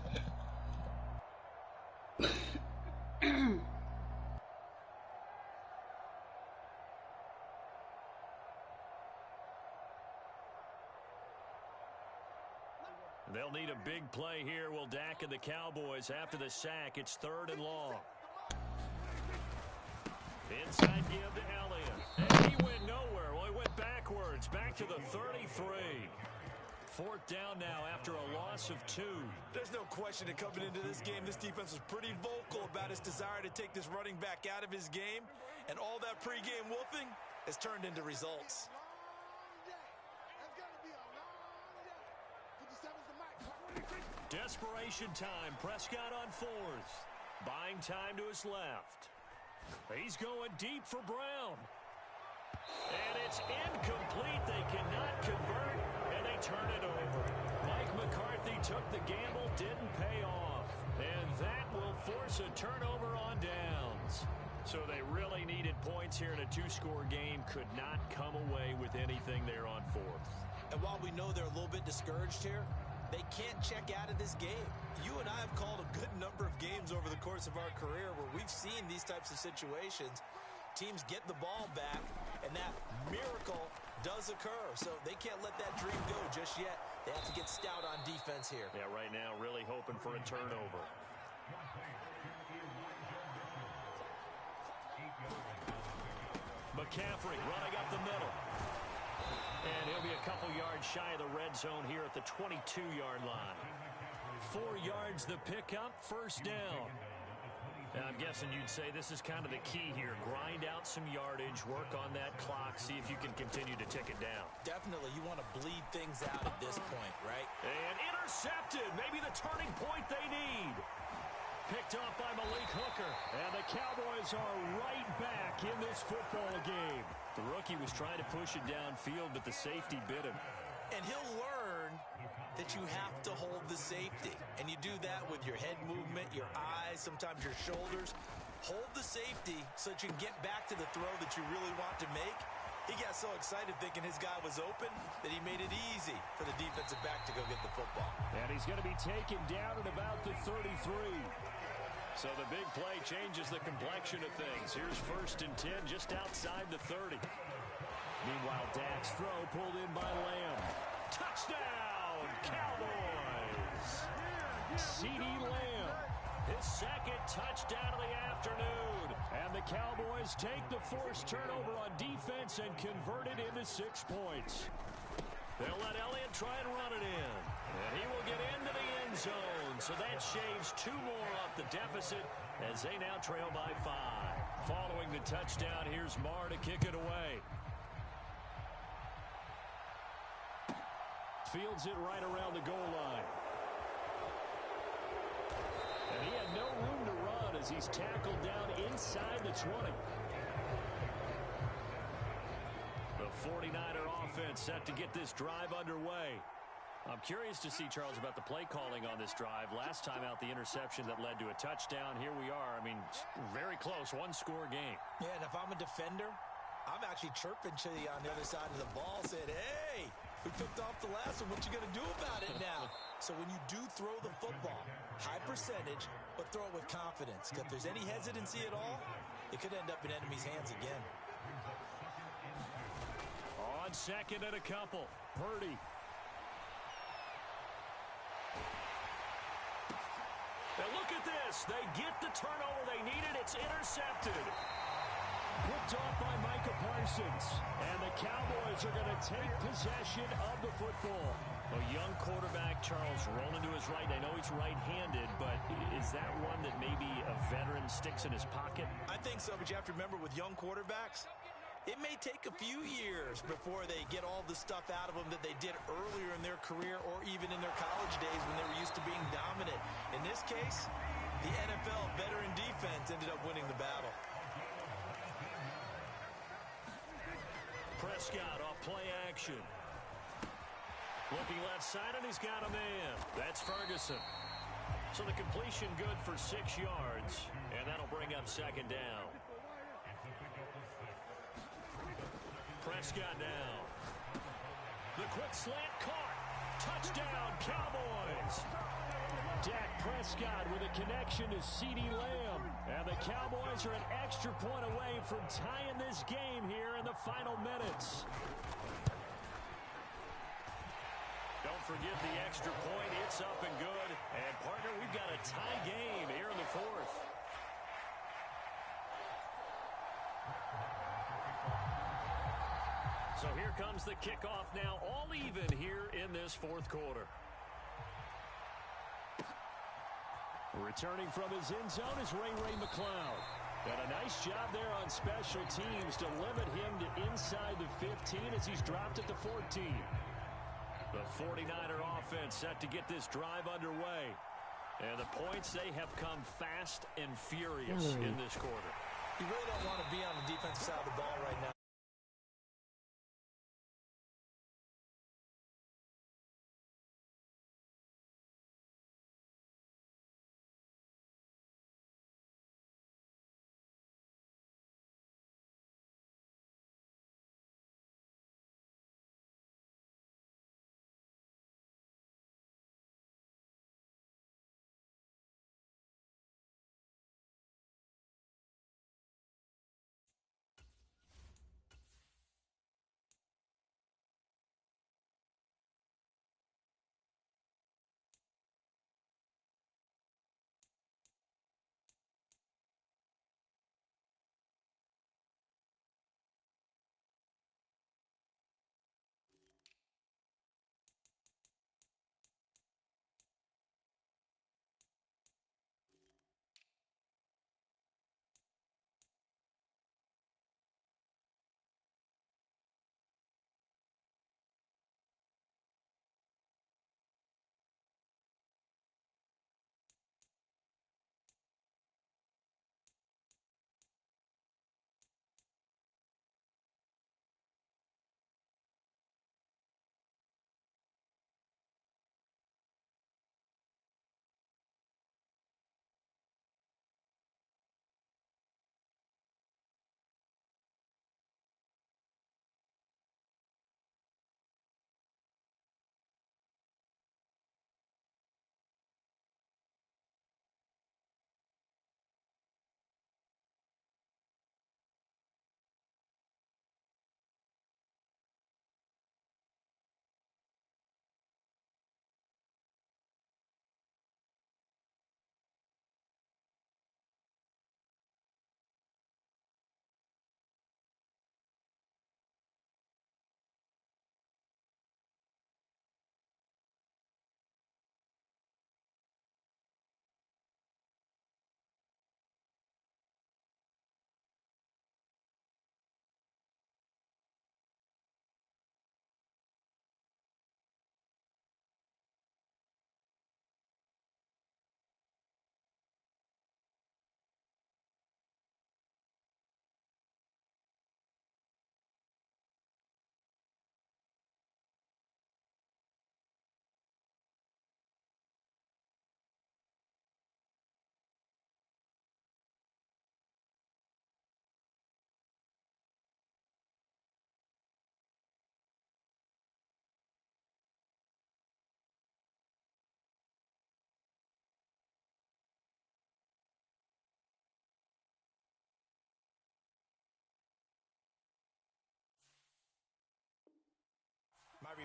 They'll need a big play here. Will Dak and the Cowboys after the sack. It's 3rd and long. Inside give to Elliott. And he went nowhere. Well, he went backwards. Back to the 33. 4th down now after a loss of 2. There's no question that coming into this game, this defense was pretty vocal about its desire to take this running back out of his game. And all that pregame wolfing has turned into results. Desperation time. Prescott on 4th. Buying time to his left. He's going deep for Brown. And it's incomplete. They cannot convert, and they turn it over. Mike McCarthy took the gamble, didn't pay off. And that will force a turnover on downs. So they really needed points here in a 2-score game. Could not come away with anything there on 4th. And while we know they're a little bit discouraged here, they can't check out of this game. You and I have called a good number of games over the course of our career where we've seen these types of situations. Teams get the ball back, and that miracle does occur. So they can't let that dream go just yet. They have to get stout on defense here. Yeah, right now really hoping for a turnover. McCaffrey running up the middle. And he'll be a couple yards shy of the red zone here at the 22-yard line. 4 yards the pickup, first down. Now, I'm guessing you'd say this is kind of the key here. Grind out some yardage, work on that clock, see if you can continue to tick it down. Definitely, you want to bleed things out at this point, right? And intercepted, maybe the turning point they need. Picked up by Malik Hooker. And the Cowboys are right back in this football game. The rookie was trying to push it downfield, but the safety bit him. And he'll learn that you have to hold the safety. And you do that with your head movement, your eyes, sometimes your shoulders. Hold the safety so that you can get back to the throw that you really want to make. He got so excited thinking his guy was open that he made it easy for the defensive back to go get the football. And he's going to be taken down at about the 33. So the big play changes the complexion of things. Here's 1st and 10 just outside the 30. Meanwhile, Dak's throw pulled in by Lamb. Touchdown, Cowboys! CeeDee Lamb, his 2nd touchdown of the afternoon. And the Cowboys take the forced turnover on defense and convert it into 6 points. They'll let Elliott try and run it in. And he will get into the end zone. So that shaves 2 more off the deficit as they now trail by 5. Following the touchdown, here's Marr to kick it away. Fields it right around the goal line. And he had no room to run as he's tackled down inside the 20. The 49er offense set to get this drive underway. I'm curious to see, Charles, about the play calling on this drive. Last time out, the interception that led to a touchdown. Here we are. I mean, very close, 1-score game. Yeah, and if I'm a defender, I'm actually chirping to you on the other side of the ball, saying, hey, we picked off the last one. What you going to do about it now? So when you do throw the football, high percentage, but throw it with confidence. Because if there's any hesitancy at all, it could end up in enemy's hands again. On 2nd and a couple, Purdy. And look at this. They get the turnover they needed. It's intercepted. Picked off by Micah Parsons. And the Cowboys are going to take possession of the football. A young quarterback, Charles, rolling to his right. I know he's right-handed, but is that one that maybe a veteran sticks in his pocket? I think so, but you have to remember with young quarterbacks, it may take a few years before they get all the stuff out of them that they did earlier in their career or even in their college days when they were used to being dominant. In this case, the NFL veteran defense ended up winning the battle. Prescott off play action. Looking left side, and he's got a man. That's Ferguson. So the completion good for 6 yards, and that'll bring up 2nd down. Prescott down. The quick slant caught. Touchdown, Cowboys. Dak Prescott with a connection to CeeDee Lamb. And the Cowboys are an extra point away from tying this game here in the final minutes. Don't forget the extra point. It's up and good. And, partner, we've got a tie game here in the 4th. So here comes the kickoff now, all even here in this 4th quarter. Returning from his end zone is Ray McCloud. And a nice job there on special teams to limit him to inside the 15 as he's dropped at the 14. The 49er offense set to get this drive underway. And the points, they have come fast and furious in this quarter. You really don't want to be on the defensive side of the ball right now.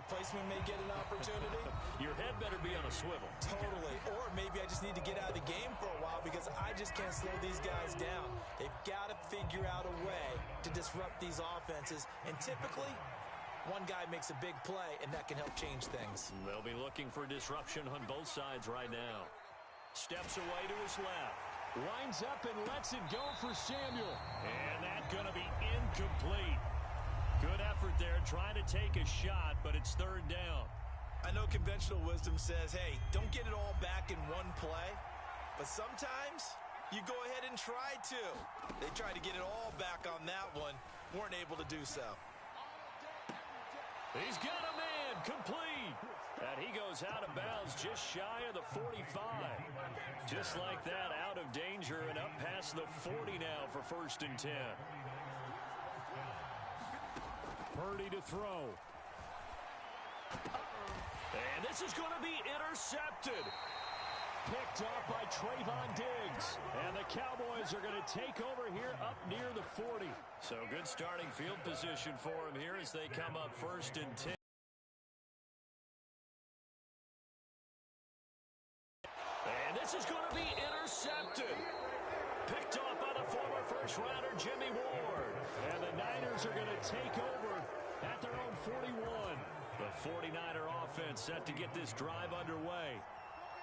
replacement may get an opportunity. Your head better be on a swivel. Totally. Or maybe I just need to get out of the game for a while because I just can't slow these guys down. They've got to figure out a way to disrupt these offenses. And typically, one guy makes a big play, and that can help change things. They'll be looking for disruption on both sides right now. Steps away to his left. Winds up and lets it go for Samuel. And that's going to be incomplete. Good effort there, trying to take a shot, but it's third down. I know conventional wisdom says, hey, don't get it all back in one play. But sometimes you go ahead and try to. They tried to get it all back on that one. Weren't able to do so. He's got a man, complete. And he goes out of bounds just shy of the 45. Just like that, out of danger and up past the 40 now for 1st and 10. Purdy to throw. And this is going to be intercepted. Picked up by Trayvon Diggs. And the Cowboys are going to take over here up near the 40. So good starting field position for him here as they come up 1st and 10. And this is going to be intercepted. Picked off by the former first-rounder Jimmy Ward. And the Niners are going to take over at their own 41. The 49er offense set to get this drive underway.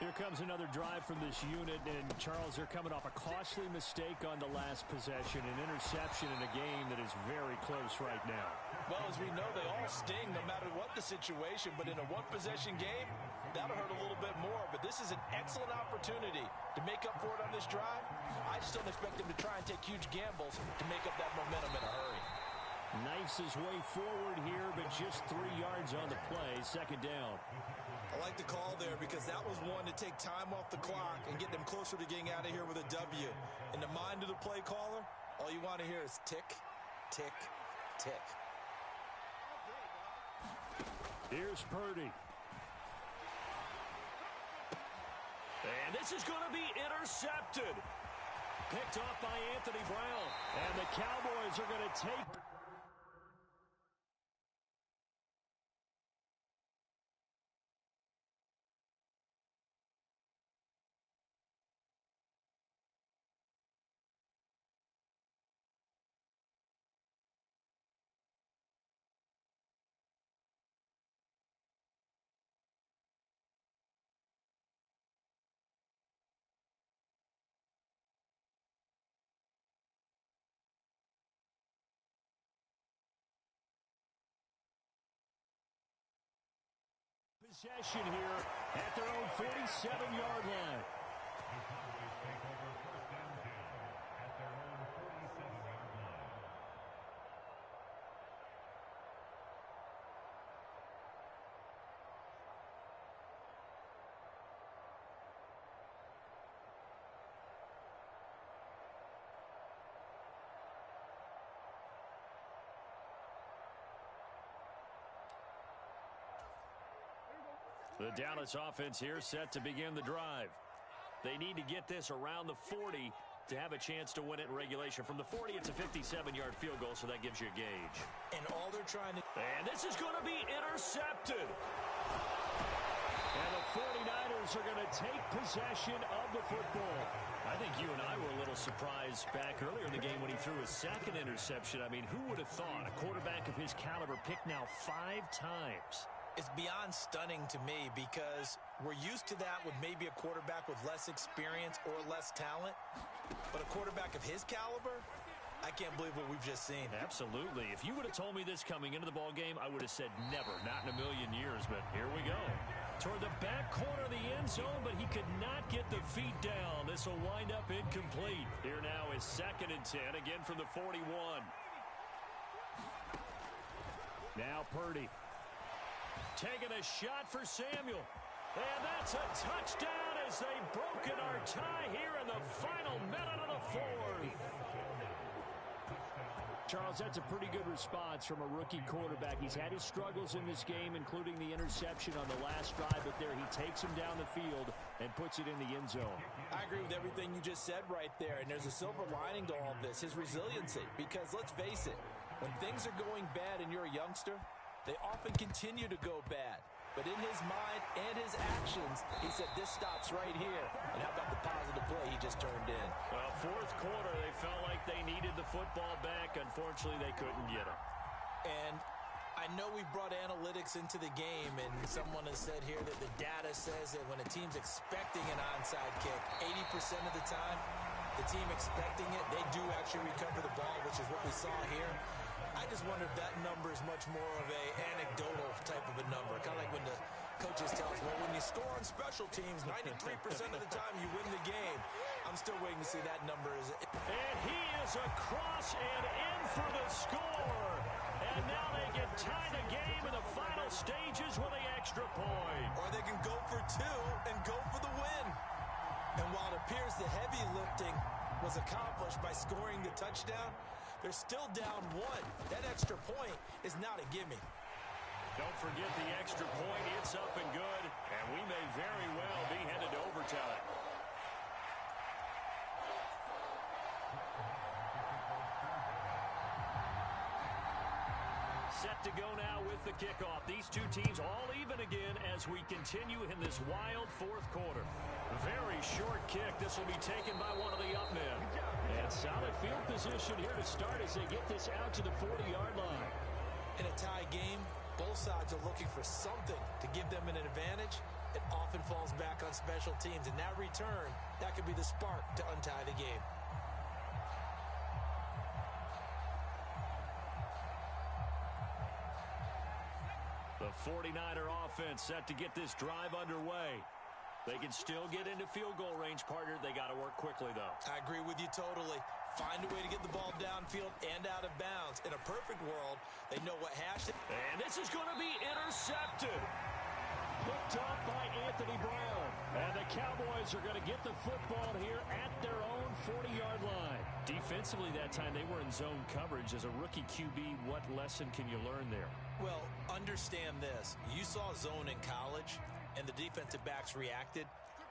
Here comes another drive from this unit, and Charles, they're coming off a costly mistake on the last possession, an interception in a game that is very close right now. Well, as we know, they all sting no matter what the situation, but in a one-possession game, that'll hurt a little bit more. But this is an excellent opportunity to make up for it on this drive. I just don't expect them to try and take huge gambles to make up that momentum in a hurry. Knifes his way forward here, but just 3 yards on the play, 2nd down. I like the call there because that was one to take time off the clock and get them closer to getting out of here with a W. In the mind of the play caller, all you want to hear is tick, tick, tick. Here's Purdy. And this is going to be intercepted. Picked off by Anthony Brown. And the Cowboys are going to take... possession here at their own 47-yard line. The Dallas offense here set to begin the drive. They need to get this around the 40 to have a chance to win it in regulation. From the 40, it's a 57-yard field goal, so that gives you a gauge. And all they're trying to... And this is going to be intercepted. And the 49ers are going to take possession of the football. I think you and I were a little surprised back earlier in the game when he threw his 2nd interception. I mean, who would have thought a quarterback of his caliber picked now 5 times? It's beyond stunning to me because we're used to that with maybe a quarterback with less experience or less talent. But a quarterback of his caliber, I can't believe what we've just seen. Absolutely. If you would have told me this coming into the ball game, I would have said never, not in a million years. But here we go. Toward the back corner of the end zone, but he could not get the feet down. This will wind up incomplete. Here now is 2nd and 10, again from the 41. Now Purdy. Taking a shot for Samuel. And that's a touchdown as they've broken our tie here in the final minute of the 4th. Charles, that's a pretty good response from a rookie quarterback. He's had his struggles in this game, including the interception on the last drive, but there he takes him down the field and puts it in the end zone. I agree with everything you just said right there, and there's a silver lining to all of this, his resiliency. Because let's face it, when things are going bad and you're a youngster, they often continue to go bad. But in his mind and his actions, he said, this stops right here. And how about the positive play he just turned in? Well, fourth quarter, they felt like they needed the football back. Unfortunately, they couldn't get it. And I know we brought analytics into the game, and someone has said here that the data says that when a team's expecting an onside kick, 80% of the time, the team expecting it, they do actually recover the ball, which is what we saw here. I just wonder if that number is much more of a anecdotal type of a number. Kind of like when the coaches tell us, well, when you score on special teams, 93% of the time you win the game. I'm still waiting to see that number. And he is across and in for the score. And now they can tie the game in the final stages with an extra point. Or they can go for two and go for the win. And while it appears the heavy lifting was accomplished by scoring the touchdown, they're still down one. That extra point is not a gimme. Don't forget the extra point. It's up and good. And we may very well be headed to overtime. Set to go now with the kickoff. These two teams all even again as we continue in this wild fourth quarter. Very short kick. This will be taken by one of the up men. And solid field position here to start as they get this out to the 40-yard line. In a tie game, both sides are looking for something to give them an advantage. It often falls back on special teams. And that return, that could be the spark to untie the game. The 49er offense set to get this drive underway. They can still get into field goal range, partner. They got to work quickly, though. I agree with you totally. Find a way to get the ball downfield and out of bounds. In a perfect world, they know what hash. And this is going to be intercepted. Picked up by Anthony Brown. And the Cowboys are going to get the football here at their own 40-yard line. Defensively that time, they were in zone coverage. As a rookie QB, what lesson can you learn there? Well, understand this. You saw zone in college, and the defensive backs reacted,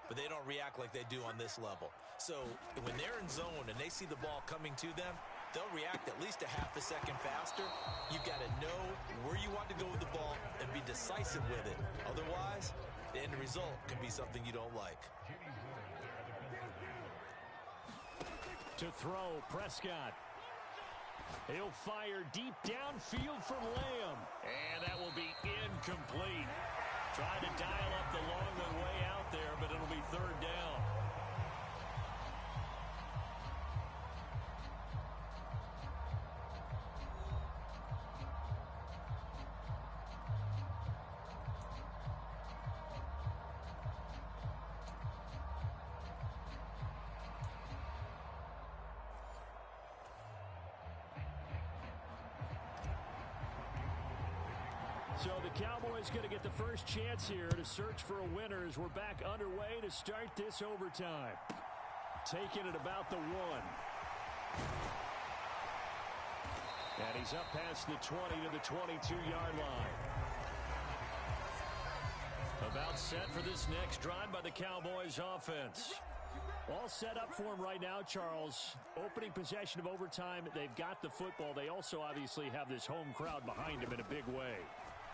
but they don't react like they do on this level. So when they're in zone and they see the ball coming to them, they'll react at least a half a second faster. You've got to know where you want to go with the ball and be decisive with it. Otherwise, the end result can be something you don't like. To throw, Prescott. He'll fire deep downfield from Lamb. And that will be incomplete. Tried to dial up the long one way out there, but it'll be third down. So the Cowboys going to get the first chance here to search for a winner as we're back underway to start this overtime. Taking it about the 1. And he's up past the 20 to the 22-yard line. About set for this next drive by the Cowboys offense. All set up for him right now, Charles. Opening possession of overtime. They've got the football. They also obviously have this home crowd behind them in a big way.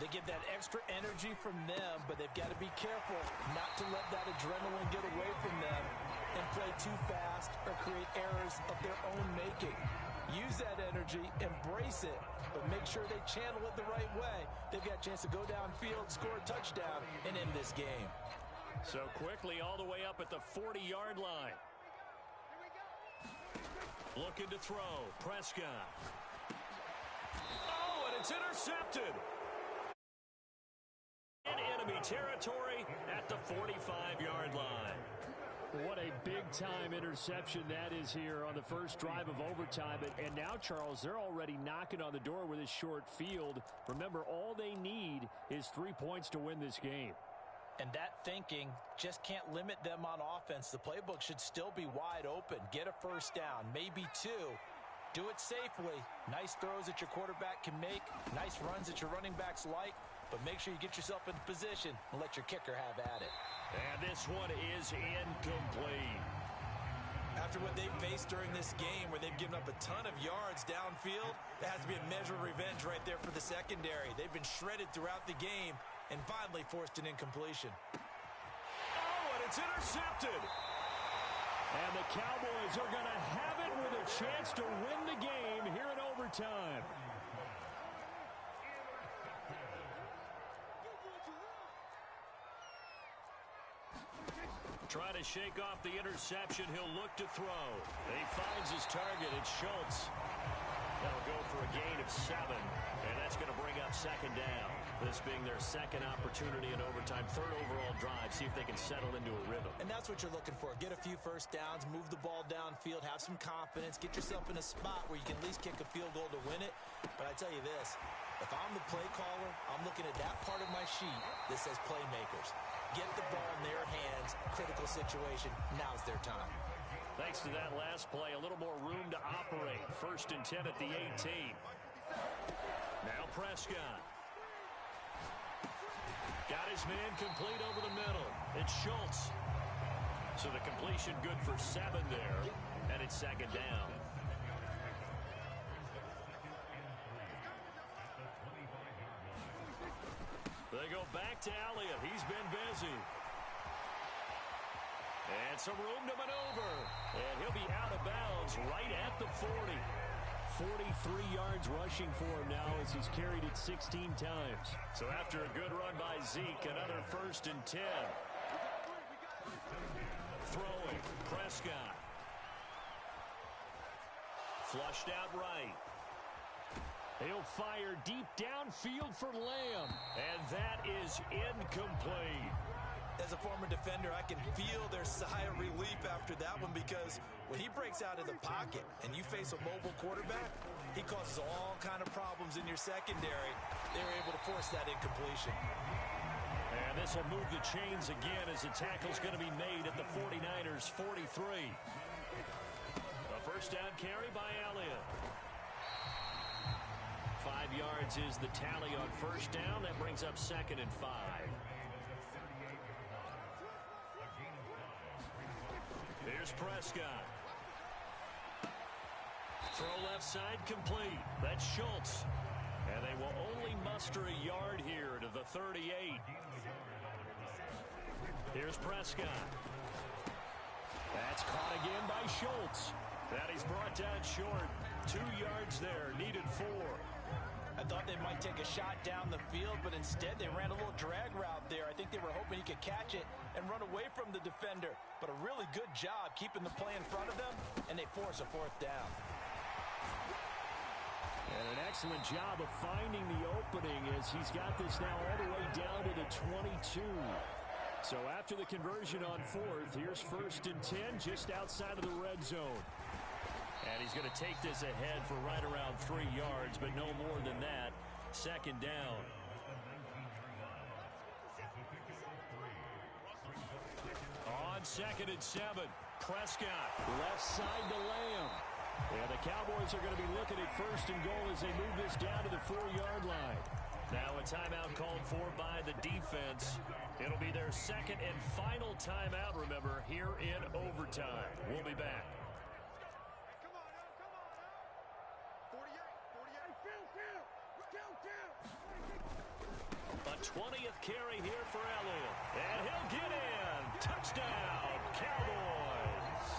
They get that extra energy from them, but they've got to be careful not to let that adrenaline get away from them and play too fast or create errors of their own making. Use that energy, embrace it, but make sure they channel it the right way. They've got a chance to go downfield, score a touchdown, and end this game. So quickly all the way up at the 40-yard line. Looking to throw, Prescott. Oh, and it's intercepted. In enemy territory at the 45-yard line. What a big-time interception that is here on the first drive of overtime. And now, Charles, they're already knocking on the door with this short field. Remember, all they need is 3 points to win this game. And that thinking just can't limit them on offense. The playbook should still be wide open. Get a first down, maybe 2. Do it safely. Nice throws that your quarterback can make. Nice runs that your running backs like. But make sure you get yourself in position and let your kicker have at it. And this one is incomplete. After what they've faced during this game where they've given up a ton of yards downfield, that has to be a measure of revenge right there for the secondary. They've been shredded throughout the game and finally forced an incompletion. Oh, and it's intercepted. And the Cowboys are going to have it with a chance to win the game here in overtime. Trying to shake off the interception, he'll look to throw. He finds his target, it's Schultz. That'll go for a gain of 7, and that's going to bring up second down. This being their second opportunity in overtime, third overall drive, see if they can settle into a rhythm. And that's what you're looking for. Get a few first downs, move the ball downfield, have some confidence, get yourself in a spot where you can at least kick a field goal to win it. But I tell you this, if I'm the play caller, I'm looking at that part of my sheet that says playmakers. Get the ball in their hands, critical situation, now's their time. Thanks to that last play, a little more room to operate. 1st and 10 at the 18. Now Prescott. Got his man complete over the middle. It's Schultz. So the completion good for 7 there, and it's second down. They go back to Elliott. He's been busy. And some room to maneuver. And he'll be out of bounds right at the 40. 43 yards rushing for him now as he's carried it 16 times. So after a good run by Zeke, another 1st and 10. Throwing, Prescott. Flushed out right. He'll fire deep downfield for Lamb. And that is incomplete. As a former defender, I can feel their sigh of relief after that one, because when he breaks out of the pocket and you face a mobile quarterback, he causes all kind of problems in your secondary. They were able to force that incompletion. And this will move the chains again as the tackle's going to be made at the 49ers 43. A first down carry by Elliott. 5 yards is the tally on first down. That brings up 2nd and 5. Here's Prescott. Throw left side complete. That's Schultz. And they will only muster a yard here to the 38. Here's Prescott. That's caught again by Schultz. That he's brought down short. 2 yards there, needed 4. I thought they might take a shot down the field, but instead they ran a little drag route there. I think they were hoping he could catch it and run away from the defender. But a really good job keeping the play in front of them, and they force a 4th down. And an excellent job of finding the opening as he's got this now all the way down to the 22. So after the conversion on 4th, here's 1st and 10 just outside of the red zone. And he's going to take this ahead for right around 3 yards, but no more than that. 2nd down. On 2nd and 7, Prescott. Left side to Lamb. And the Cowboys are going to be looking at 1st and goal as they move this down to the 4-yard line. Now a timeout called for by the defense. It'll be their 2nd and final timeout, remember, here in overtime. We'll be back. A 20th carry here for Elliott. And he'll get in. Touchdown, Cowboys.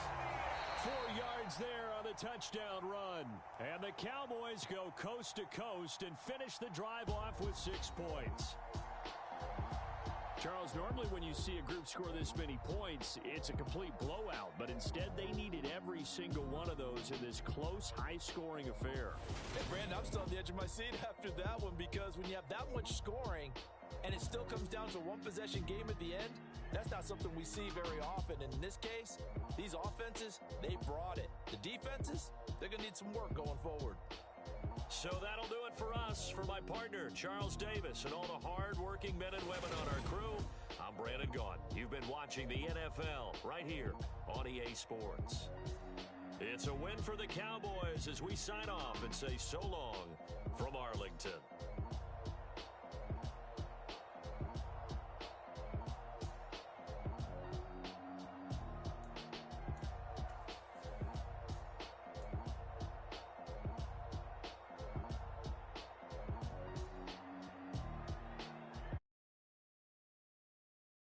4 yards there on the touchdown run. And the Cowboys go coast to coast and finish the drive off with 6 points. Charles, normally when you see a group score this many points, it's a complete blowout. But instead, they needed every single one of those in this close, high-scoring affair. Hey, Brandon, I'm still on the edge of my seat after that one, because when you have that much scoring and it still comes down to a one-possession game at the end, that's not something we see very often. And in this case, these offenses, they brought it. The defenses, they're going to need some work going forward. So that'll do it for us. For my partner, Charles Davis, and all the hard-working men and women on our crew, I'm Brandon Gaughan. You've been watching the NFL right here on EA Sports. It's a win for the Cowboys as we sign off and say so long from Arlington.